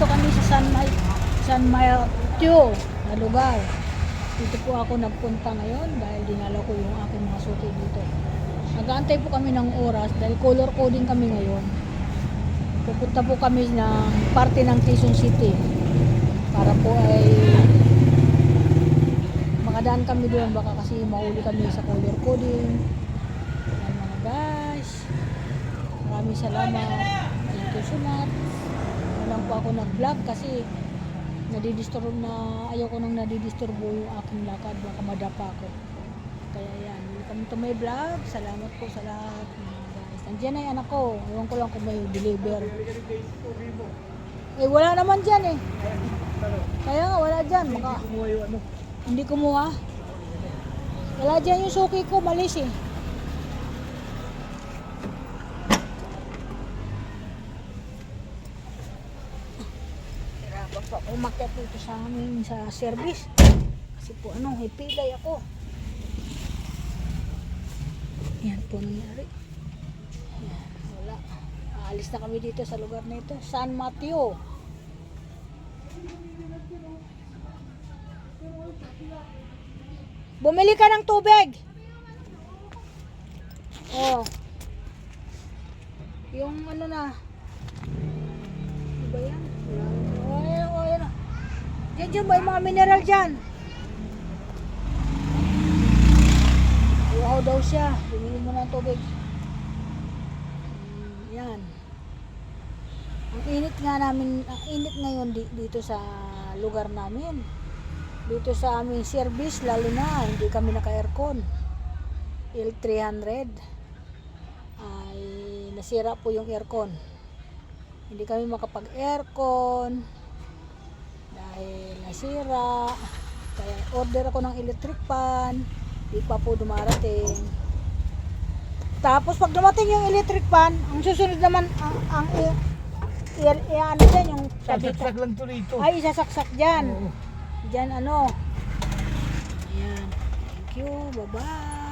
nandito kami sa San Mateo na lugar. Dito po ako nagpunta ngayon dahil dinala ko yung aking mga suki dito. Nag-aantay po kami ng oras dahil color coding kami ngayon. Pupunta po kami ng parte ng Quezon City para po ay makadaan kami doon, baka kasi mahuli kami sa color coding. Ayan mga guys, maraming salamat, thank you so much. Walang po ako nag-vlog kasi ayaw ko nang nadidisturbo yung aking lakad, baka madapa ako. Kaya yan, welcome to my vlog. Salamat po sa lahat mga guys. Nandiyan na yung anak ko, ewan ko lang kung may deliver. Eh wala naman dyan eh. Kaya nga wala dyan. Hindi kumuha. Wala dyan yung suki ko, malis eh. Hirapang pa umakyat dito sa amin sa service. Kasi po hipilay ako. Yan po nangyari. Yan, wala. Aalis na kami dito sa lugar na ito. San Mateo. Bumili ka ng tubig. Oh. Yung na. Diba yan? Ayan. Diyan ba yung mga mineral dyan? Wow daw siya. Bumili mo ng tubig. Yan. Ang init ngayon dito sa lugar namin. Dito sa aming service, lalo na hindi kami naka-aircon. L300 ay nasira po yung aircon. Hindi kami makapag-aircon dahil nasira. Kaya order ako ng electric fan, di pa po dumarating. Tapos pag dumating yung electric fan, ang susunod naman ano dyan, yung sasaksak lang to rito. ay isasaksak dyan. Oo. Diyan ayan. Thank you. Bye-bye.